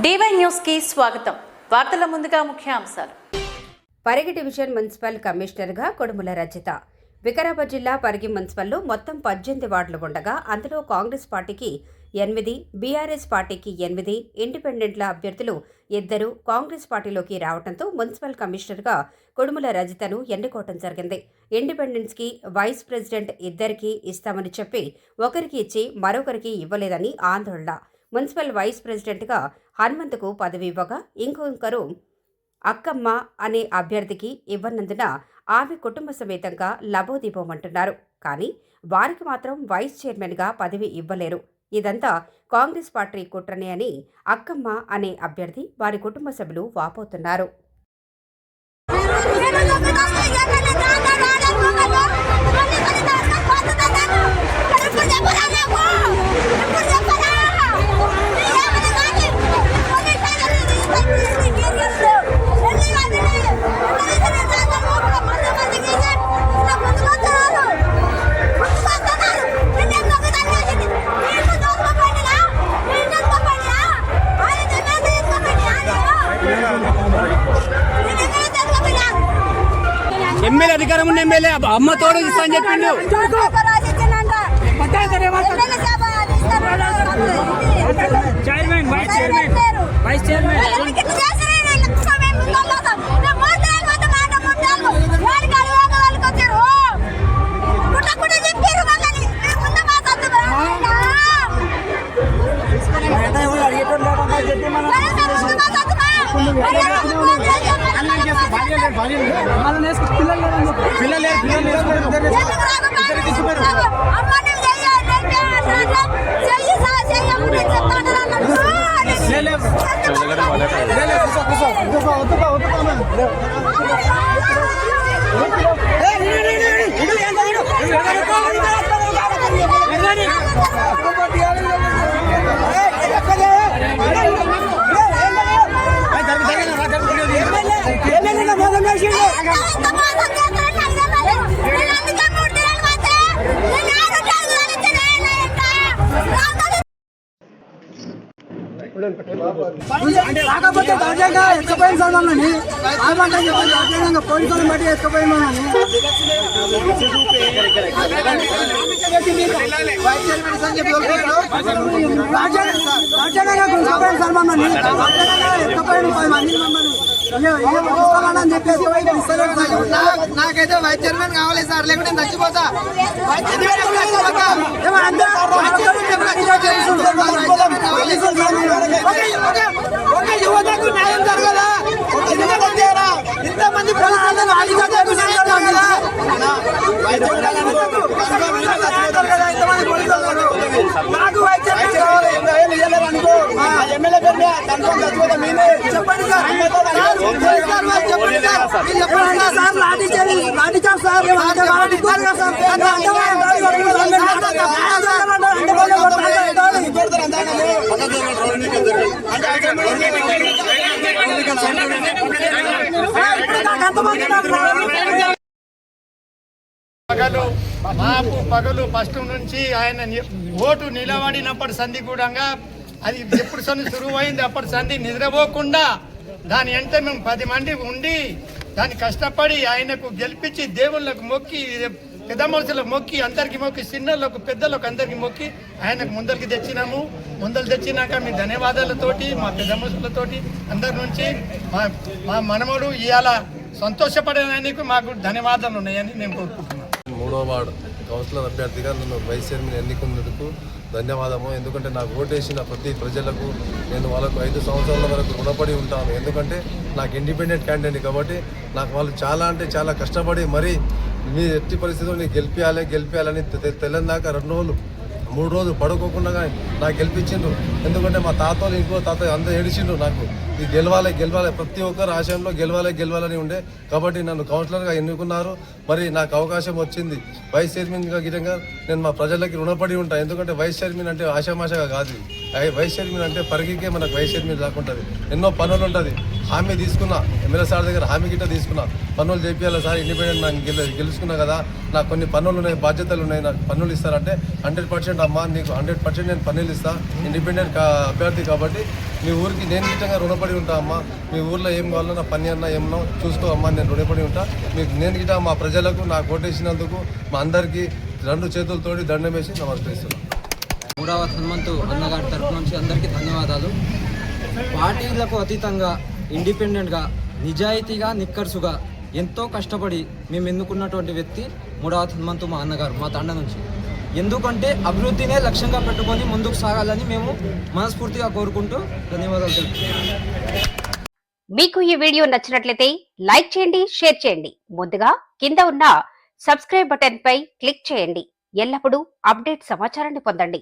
DY news కి స్వాగతం. వార్తల ముందుగా ముఖ్యాంశాలు. పరిగి డివిజన్ మున్సిపల్ కమిషనర్గా కొడుముల రజిత. వికారాబాద్ జిల్లా పరిగి మున్సిపల్లో మొత్తం 18 వార్డులు ఉండగా అందులో కాంగ్రెస్ పార్టీకి 8, బీఆర్ఎస్ పార్టీకి 8, ఇండిపెండెంట్ల అభ్యర్థులు 2 కాంగ్రెస్ పార్టీలోకి రావడంతో మున్సిపల్ కమిషనర్గా కొడుముల రజితను ఎన్నుకోవడం జరిగింది. ఇండిపెండెన్స్కి వైస్ ప్రెసిడెంట్ 2కి ఇస్తామని చెప్పి ఒకరికి ఇచ్చి మరొకరికి ఇవ్వలేదని ఆందోళన. మున్సిపల్ వైస్ ప్రెసిడెంట్గా హనుమంతుకు పదవి ఇవ్వగా ఇంకొకరు అక్కమ్మ అనే అభ్యర్థికి ఇవ్వనందున ఆమె కుటుంబ సమేతంగా లబోదిబోమంటున్నారు. కానీ వారికి మాత్రం వైస్ చైర్మన్గా పదవి ఇవ్వలేరు. ఇదంతా కాంగ్రెస్ పార్టీ కుట్రనే అని అక్కమ్మ అనే అభ్యర్థి వారి కుటుంబ సభ్యులు వాపోతున్నారు. ఎమ్మెల్యే అధికారం ఉన్న ఎమ్మెల్యే అమ్మ తోడు ఇస్తా అని చెప్పిండు. చైర్మన్ వైస్ చైర్మన్ కాకపోతే దౌర్జంగా ఎత్తుపోయిన సల్మాన్ని దౌర్జంగా పోలీసులను బట్టి ఎత్తుపోయిన సల్మాన్ని ఎత్తుపోయిన 10 మంది ఇస్తామని చెప్పేసి నాకైతే వైస్ చైర్మన్ కావాలి సార్, లేకుంటే చచ్చిపోతా. యువతకు న్యాయం జరగదా? ఇంతమంది నాకు వైస్ చైర్మన్ కావాలి. ఎమ్మెల్యే చెప్పండి సార్, లాఠీ చార్జ్ సార్. పగలు ఫస్ట్ నుంచి ఆయన ఓటు నిలబడినప్పటి సంధి కూడా అది ఎప్పుడు సంధి సురువైంది అప్పటి సంధి నిద్రపోకుండా దాని అంటే మేము 10 మంది ఉండి దాన్ని కష్టపడి ఆయనకు గెలిపించి దేవుళ్ళకు మొక్కి పెద్ద మనుషులకు మొక్కి అందరికి మొక్కి చిన్నలకు పెద్దలకు అందరికి మొక్కి ఆయనకు ముందరికి తెచ్చినాము. ముందలు తెచ్చినాక మీ ధన్యవాదాలతోటి మా పెద్ద మనుషులతోటి అందరి నుంచి మా మనమడు ఇవాళ సంతోషపడడానికి మాకు ధన్యవాదాలు ఉన్నాయని నేను కోరుకుంటున్నాను. 3వ వార్డు కౌన్సిలర్ అభ్యర్థిగా నన్ను వైస్ చైర్మన్ ఎన్నుకున్నందుకు ధన్యవాదము. ఎందుకంటే నాకు ఓటేసిన ప్రతి ప్రజలకు నేను వాళ్ళకు 5 సంవత్సరాల వరకు రుణపడి ఉంటాను. ఎందుకంటే నాకు ఇండిపెండెంట్ క్యాండిడేట్ కాబట్టి నాకు వాళ్ళు చాలా అంటే చాలా కష్టపడి మరి మీ ఎట్టి పరిస్థితుల్లో నీకు గెలిపించాలని తెలంగాణ 2 రోజులు 3 రోజులు పడుకోకుండా నాకు గెలిపించిండ్రు. ఎందుకంటే మా తాతలు ఇంకో తాత అందరూ ఏడిచిండ్రు నాకు ఇది గెలవాలి ప్రతి ఒక్కరు ఆశయంలో గెలవాలని ఉండే కాబట్టి నన్ను కౌన్సిలర్గా ఎన్నుకున్నారు. మరి నాకు అవకాశం వచ్చింది. వైస్ చైర్మన్గా గిరంగా నేను మా ప్రజలకి రుణపడి ఉంటాను. ఎందుకంటే వైస్ చైర్మన్ అంటే ఆశామాషగా కాదు. వైస్ చైర్మన్ అంటే పరిగికే మనకు వైస్ చైర్మన్ రాకుంటుంది. ఎన్నో పనులు ఉంటుంది. హామీ తీసుకున్నా, ఎమ్మెల్యే సార్ దగ్గర హామీ గిట్ట తీసుకున్నా, పన్నులు చేపియాలి సార్, ఇండిపెండెంట్ నాకు గెలుచుకున్నా కదా, నాకు కొన్ని పన్నులు ఉన్నాయి, బాధ్యతలు ఉన్నాయి, నాకు పన్నులు ఇస్తారంటే 100% అమ్మా నీకు 100% నేను పన్నులు ఇస్తాను, ఇండిపెండెంట్ అభ్యర్థి కాబట్టి మీ ఊరికి నేను నిజంగా రుణపడి ఉంటా అమ్మా. మీ ఊర్లో ఏం కావాలో నా పని అన్నా ఏమన్నా చూసుకో అమ్మా, నేను రుణపడి ఉంటా మీకు. నేను గిట మా ప్రజలకు నాకు ఓటేసినందుకు మా అందరికీ 2 చేతులతోటి దండం వేసి నమస్కరిస్తున్నాను. 3వ హనుమంతు అన్నగారి తరఫు నుంచి అందరికీ ధన్యవాదాలు. పార్టీలకు అతీతంగా ఇండిపెండెంట్గా నిజాయితీగా నిక్కర్సుగా ఎంతో కష్టపడి మేము ఎన్నుకున్నటువంటి వ్యక్తి 3వ హనుమంతు మా అన్నగారు మా తండ నుంచి. ఎందుకంటే అభివృద్ధినే లక్ష్యంగా పెట్టుకొని ముందుకు సాగాలని మేము మనస్ఫూర్తిగా కోరుకుంటూ ధన్యవాదాలు తెలుపుతున్నాం. మీకు ఈ వీడియో నచ్చినట్లయితే లైక్ చేయండి, షేర్ చేయండి. ముందుగా కింద ఉన్న సబ్స్క్రైబ్ బటన్ పై క్లిక్ చేయండి. ఎల్లప్పుడూ అప్డేట్ సమాచారాన్ని పొందండి.